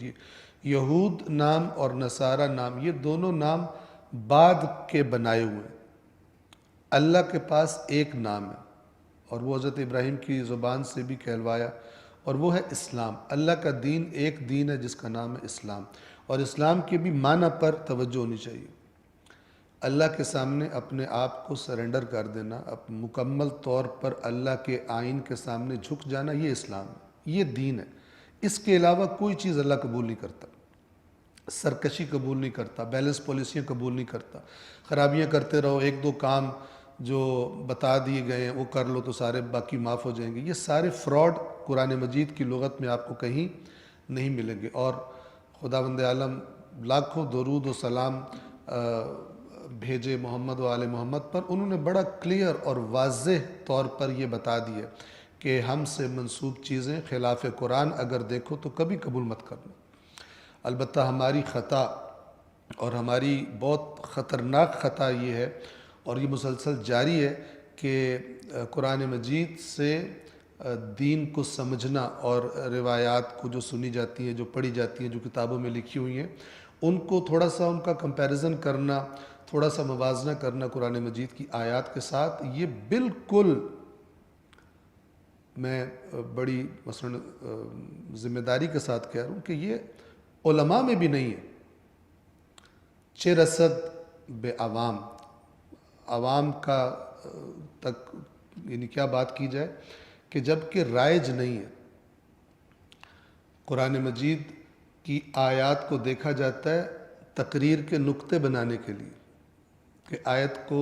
کیجئے، یہود نام اور نصارہ نام یہ دونوں نام بعد کے بنائے ہوئے ہیں۔ اللہ کے پاس ایک نام ہے اور وہ حضرت ابراہیم کی زبان سے بھی کہلوایا، اور وہ ہے اسلام۔ اللہ کا دین ایک دین ہے جس کا نام ہے اسلام، اور اسلام کے بھی معنی پر توجہ ہونی چاہیے۔ اللہ کے سامنے اپنے آپ کو سرنڈر کر دینا، مکمل طور پر اللہ کے آئین کے سامنے جھک جانا، یہ اسلام ہے، یہ دین ہے۔ اس کے علاوہ کوئی چیز اللہ قبول نہیں کرتا، سرکشی قبول نہیں کرتا، بیلنس پالیسیاں قبول نہیں کرتا۔ خرابیاں کرتے رہو، ایک دو کام جو بتا دیے گئے ہیں وہ کر لو تو سارے باقی معاف ہو جائیں گے، یہ سارے فراڈ قرآن مجید کی لغت میں آپ کو کہیں نہیں ملیں گے۔ اور خداوند عالم لاکھوں درود و سلام بھیجے محمد و آل محمد پر، انہوں نے بڑا کلیئر اور واضح طور پر یہ بتا دیا کہ ہم سے منسوب چیزیں خلاف قرآن اگر دیکھو تو کبھی قبول مت کرنا۔ البتہ ہماری خطا اور ہماری بہت خطرناک خطا یہ ہے، اور یہ مسلسل جاری ہے، کہ قرآن مجید سے دین کو سمجھنا اور روایات کو جو سنی جاتی ہیں، جو پڑھی جاتی ہیں، جو کتابوں میں لکھی ہوئی ہیں، ان کو تھوڑا سا ان کا کمپیریزن کرنا، تھوڑا سا موازنہ کرنا قرآن مجید کی آیات کے ساتھ، یہ بالکل میں بڑی مثلا ذمہ داری کے ساتھ کہہ رہا ہوں کہ یہ علماء میں بھی نہیں ہے۔ چرصد بے عوام کا تک یعنی کیا بات کی جائے کہ جب کہ رائج نہیں ہے، قرآن مجید کی آیات کو دیکھا جاتا ہے تقریر کے نقطے بنانے کے لیے، کہ آیت کو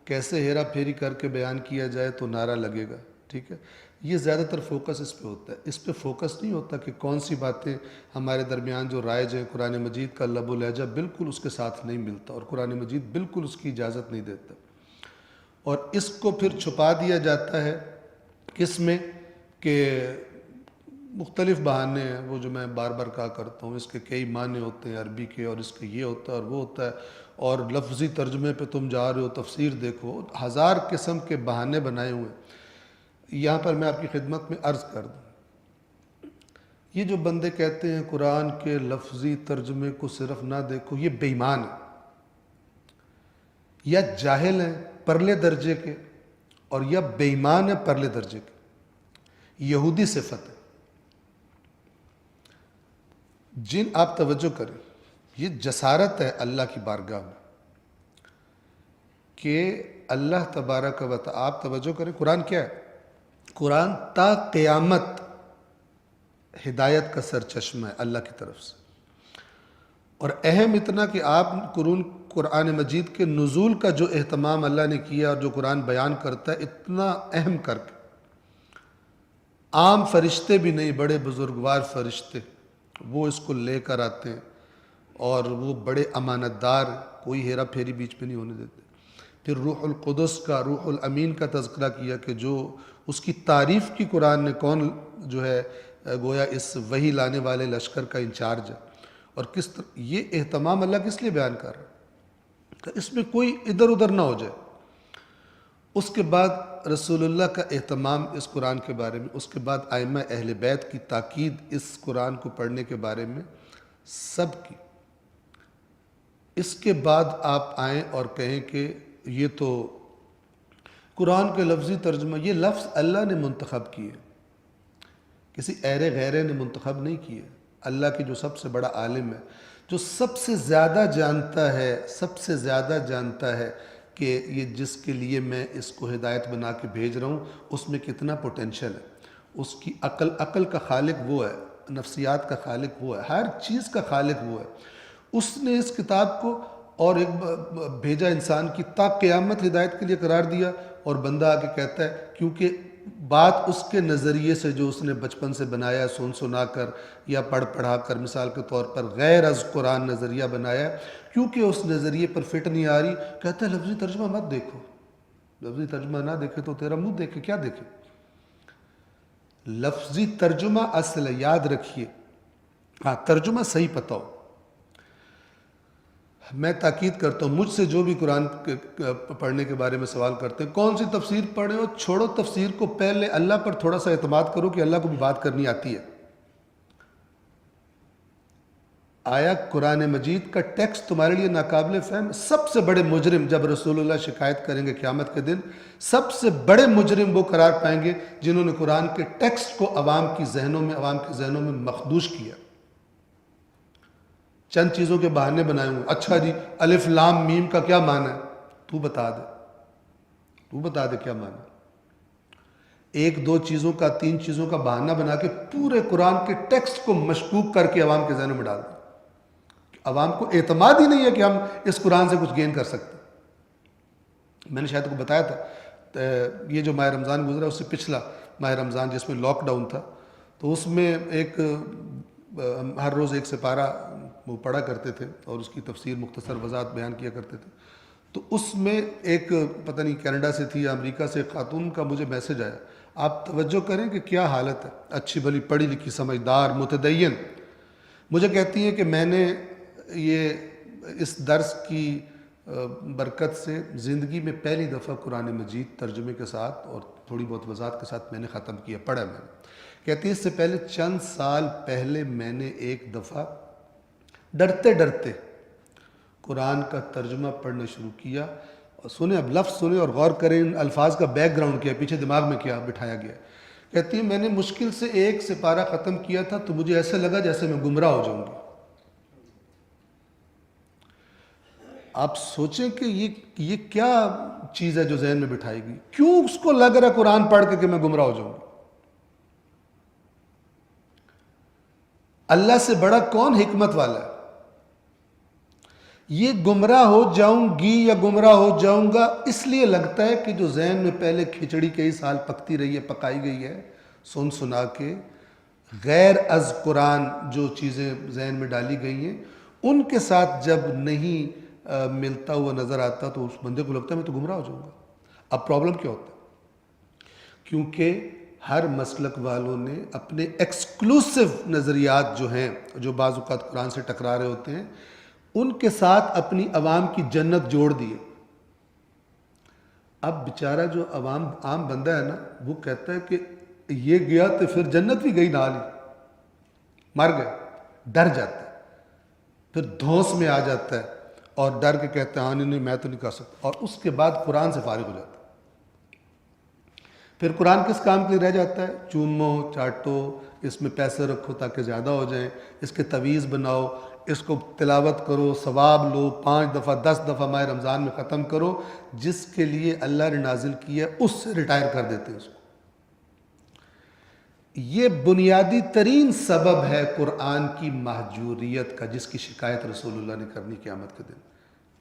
کیسے ہیرا پھیری کر کے بیان کیا جائے تو نعرہ لگے گا، ٹھیک ہے۔ یہ زیادہ تر فوکس اس پہ ہوتا ہے، اس پہ فوکس نہیں ہوتا کہ کون سی باتیں ہمارے درمیان جو رائج ہیں، قرآن مجید کا لب و لہجہ بالکل اس کے ساتھ نہیں ملتا، اور قرآن مجید بالکل اس کی اجازت نہیں دیتا، اور اس کو پھر چھپا دیا جاتا ہے کس میں، کہ مختلف بہانے ہیں، وہ جو میں بار بار کہا کرتا ہوں، اس کے کئی معنی ہوتے ہیں عربی کے، اور اس کے یہ ہوتا ہے اور وہ ہوتا ہے، اور لفظی ترجمے پہ تم جا رہے ہو، تفسیر دیکھو، ہزار قسم کے بہانے بنائے ہوئے ہیں۔ یہاں پر میں آپ کی خدمت میں عرض کر دوں، یہ جو بندے کہتے ہیں قرآن کے لفظی ترجمے کو صرف نہ دیکھو، یہ بے ایمان ہے، یا جاہل ہیں پرلے درجے کے، اور یا بے ایمان ہے پرلے درجے کے، یہودی صفت ہے۔ جن آپ توجہ کریں، یہ جسارت ہے اللہ کی بارگاہ میں کہ اللہ تبارک و تعالی، آپ توجہ کریں، قرآن کیا ہے؟ قرآن تا قیامت ہدایت کا سرچشمہ ہے اللہ کی طرف سے، اور اہم اتنا کہ آپ قرآن مجید کے نزول کا جو اہتمام اللہ نے کیا اور جو قرآن بیان کرتا ہے، اتنا اہم کر کے عام فرشتے بھی نہیں، بڑے بزرگوار فرشتے وہ اس کو لے کر آتے ہیں، اور وہ بڑے امانت دار، کوئی ہیرا پھیری بیچ پہ نہیں ہونے دیتے۔ پھر روح القدس کا، روح الامین کا تذکرہ کیا کہ جو اس کی تعریف کی قرآن نے، کون جو ہے گویا اس وحی لانے والے لشکر کا انچارج ہے، اور کس طرح یہ اہتمام اللہ کس لیے بیان کر رہا ہے کہ اس میں کوئی ادھر ادھر نہ ہو جائے۔ اس کے بعد رسول اللہ کا اہتمام اس قرآن کے بارے میں، اس کے بعد ائمہ اہل بیت کی تاکید اس قرآن کو پڑھنے کے بارے میں سب کی۔ اس کے بعد آپ آئیں اور کہیں کہ یہ تو قرآن کے لفظی ترجمہ، یہ لفظ اللہ نے منتخب کیے، کسی ایرے غیرے نے منتخب نہیں کیے۔ اللہ کی جو سب سے بڑا عالم ہے، جو سب سے زیادہ جانتا ہے، سب سے زیادہ جانتا ہے کہ یہ جس کے لیے میں اس کو ہدایت بنا کے بھیج رہا ہوں اس میں کتنا پوٹینشل ہے، اس کی عقل کا خالق وہ ہے، نفسیات کا خالق وہ ہے، ہر چیز کا خالق وہ ہے۔ اس نے اس کتاب کو اور ایک بھیجا انسان کی تا قیامت ہدایت کے لیے قرار دیا، اور بندہ آگے کہتا ہے کیونکہ بات اس کے نظریے سے جو اس نے بچپن سے بنایا، سنا کر یا پڑھا کر، مثال کے طور پر غیر از قرآن نظریہ بنایا، کیونکہ اس نظریے پر فٹ نہیں آ رہی، کہتا ہے لفظی ترجمہ مت دیکھو، لفظی ترجمہ نہ دیکھے تو تیرا منہ دیکھے، کیا دیکھے؟ لفظی ترجمہ اصل ہے، یاد رکھیے، ہاں ترجمہ صحیح پتہ ہو۔ میں تاکید کرتا ہوں، مجھ سے جو بھی قرآن پڑھنے کے بارے میں سوال کرتے ہیں کون سی تفسیر پڑھے ہو، چھوڑو تفسیر کو، پہلے اللہ پر تھوڑا سا اعتماد کرو کہ اللہ کو بھی بات کرنی آتی ہے۔ آیا قرآن مجید کا ٹیکسٹ تمہارے لیے ناقابل فہم؟ سب سے بڑے مجرم جب رسول اللہ شکایت کریں گے قیامت کے دن، سب سے بڑے مجرم وہ قرار پائیں گے جنہوں نے قرآن کے ٹیکسٹ کو عوام کے ذہنوں میں مخدوش کیا، چند چیزوں کے بہانے بنائے ہوں۔ اچھا جی الف لام میم کا کیا معنی ہے؟ تو بتا دے کیا معنی ہے؟ ایک دو چیزوں کا، تین چیزوں کا بہانہ بنا کے پورے قرآن کے ٹیکسٹ کو مشکوک کر کے عوام کے ذہنوں میں ڈال دیں۔ عوام کو اعتماد ہی نہیں ہے کہ ہم اس قرآن سے کچھ گین کر سکتے۔ میں نے شاید کو بتایا تھا یہ جو ماہ رمضان گزرا اس سے پچھلا ماہ رمضان جس میں لاک ڈاؤن تھا، تو اس میں ایک ہر روز ایک سپارہ وہ پڑھا کرتے تھے اور اس کی تفسیر مختصر وضاحت بیان کیا کرتے تھے۔ تو اس میں ایک پتہ نہیں کینیڈا سے تھی یا امریکہ سے ایک خاتون کا مجھے میسج آیا، آپ توجہ کریں کہ کیا حالت ہے، اچھی بھلی پڑھی لکھی سمجھدار متدین، مجھے کہتی ہے کہ میں نے یہ اس درس کی برکت سے زندگی میں پہلی دفعہ قرآن مجید ترجمے کے ساتھ اور تھوڑی بہت وضاحت کے ساتھ میں نے ختم کیا، پڑھا میں نے۔ کہتی ہے اس سے پہلے چند سال پہلے میں نے ایک دفعہ ڈرتے ڈرتے قرآن کا ترجمہ پڑھنا شروع کیا، اور سنیں اب لفظ سنیں اور غور کریں ان الفاظ کا بیک گراؤنڈ کیا، پیچھے دماغ میں کیا بٹھایا گیا۔ کہتی ہے میں نے مشکل سے ایک سپارہ ختم کیا تھا تو مجھے ایسا لگا جیسے میں گمراہ ہو جاؤں گی۔ آپ سوچیں کہ یہ کیا چیز ہے جو ذہن میں بٹھائی گئی، کیوں اس کو لگ رہا ہے قرآن پڑھ کے کہ میں گمراہ ہو جاؤں گی؟ اللہ سے بڑا کون حکمت والا ہے؟ یہ گمراہ ہو جاؤں گی یا گمراہ ہو جاؤں گا اس لیے لگتا ہے کہ جو ذہن میں پہلے کھچڑی کئی سال پکتی رہی ہے، پکائی گئی ہے، سنا کے غیر از قرآن جو چیزیں ذہن میں ڈالی گئی ہیں ان کے ساتھ جب نہیں ملتا ہوا نظر آتا تو اس بندے کو لگتا ہے میں تو گمراہ ہو جاؤں گا۔ اب پرابلم کیا ہوتا ہے؟ کیونکہ ہر مسلک والوں نے اپنے ایکسکلوسیو نظریات جو ہیں، جو بعض اوقات قرآن سے ٹکرا رہے ہوتے ہیں، ان کے ساتھ اپنی عوام کی جنت جوڑ دیے۔ اب بیچارہ جو عام بندہ ہے نا، وہ کہتا ہے کہ یہ گیا تو پھر جنت بھی گئی نال ہی، مر گئے، ڈر جاتا ہے، پھر دھوس میں آ جاتا ہے اور ڈر کے کہتے ہیں ہاں نہیں میں تو نہیں کر سکتا، اور اس کے بعد قرآن سے فارغ ہو جاتا ہے۔ پھر قرآن کس کام کے لیے رہ جاتا ہے؟ چومو چاٹو، اس میں پیسے رکھو تاکہ زیادہ ہو جائیں، اس کے تعویذ بناؤ، اس کو تلاوت کرو، ثواب لو، 5 دفعہ 10 دفعہ ماہ رمضان میں ختم کرو، جس کے لیے اللہ نے نازل کیا اس سے ریٹائر کر دیتے ہیں اس کو۔ یہ بنیادی ترین سبب ہے قرآن کی مہجوریت کا، جس کی شکایت رسول اللہ نے کرنی قیامت کے دن،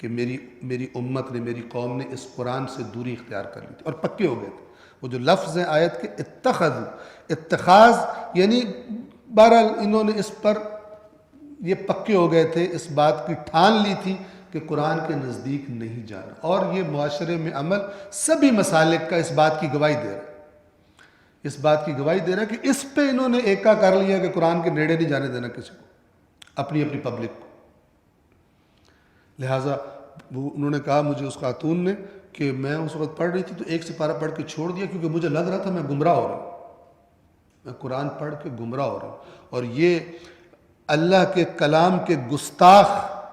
کہ میری امت نے، میری قوم نے اس قرآن سے دوری اختیار کر لی تھی اور پکے ہو گئے تھے۔ وہ جو لفظ ہیں آیت کے اتخاذ یعنی بہرحال انہوں نے اس پر یہ پکے ہو گئے تھے، اس بات کی ٹھان لی تھی کہ قرآن کے نزدیک نہیں جانا، اور یہ معاشرے میں عمل سبھی مسالک کا اس بات کی گواہی دے رہا ہے، اس بات کی گواہی دے رہا ہے کہ اس پہ انہوں نے ایکا کر لیا کہ قرآن کے نیڑے نہیں جانے دینا کسی کو، اپنی پبلک کو۔ لہٰذا انہوں نے کہا مجھے اس خاتون نے کہ میں اس وقت پڑھ رہی تھی تو ایک سپارہ پڑھ کے چھوڑ دیا کیونکہ مجھے لگ رہا تھا میں گمراہ ہو رہا ہوں، میں قرآن پڑھ کے گمراہ ہو رہا ہوں۔ اور یہ اللہ کے کلام کے گستاخ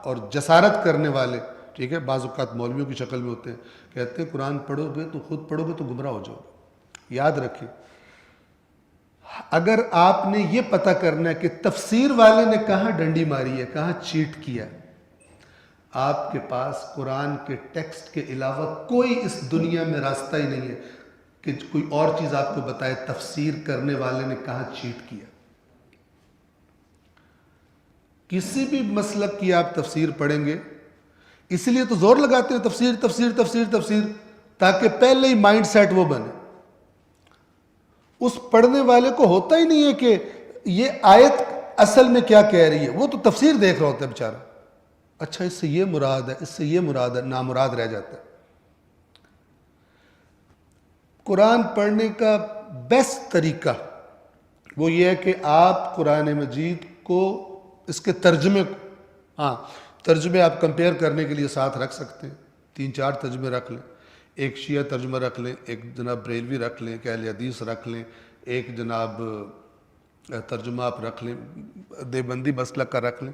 اور جسارت کرنے والے، ٹھیک ہے، بعض اوقات مولویوں کی شکل میں ہوتے ہیں، کہتے ہیں قرآن پڑھو گے تو خود پڑھو گے تو گمراہ ہو جاؤ گے۔ یاد رکھیں، اگر آپ نے یہ پتہ کرنا ہے کہ تفسیر والے نے کہاں ڈنڈی ماری ہے، کہاں چیٹ کیا، آپ کے پاس قرآن کے ٹیکسٹ کے علاوہ کوئی اس دنیا میں راستہ ہی نہیں ہے کہ کوئی اور چیز آپ کو بتائے تفسیر کرنے والے نے کہاں چیٹ کیا۔ کسی بھی مسلک کی آپ تفسیر پڑھیں گے، اس لیے تو زور لگاتے ہیں تفسیر تفسیر تفسیر تفسیر، تاکہ پہلے ہی مائنڈ سیٹ وہ بنے۔ اس پڑھنے والے کو ہوتا ہی نہیں ہے کہ یہ آیت اصل میں کیا کہہ رہی ہے، وہ تو تفسیر دیکھ رہا ہوتا ہے بیچارہ، اچھا اس سے یہ مراد ہے، اس سے یہ مراد ہے، نامراد رہ جاتا ہے۔ قرآن پڑھنے کا بیسٹ طریقہ وہ یہ ہے کہ آپ قرآن مجید کو، اس کے ترجمے کو، ترجمے آپ کمپیئر کرنے کے لیے ساتھ رکھ سکتے ہیں، 3-4 ترجمے رکھ لیں، ایک شیعہ ترجمہ رکھ لیں، ایک جناب بریلوی رکھ لیں، ایک اہل حدیث رکھ لیں، ایک جناب ترجمہ آپ رکھ لیں دیوبندی مسلک کا رکھ لیں،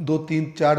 2 3 4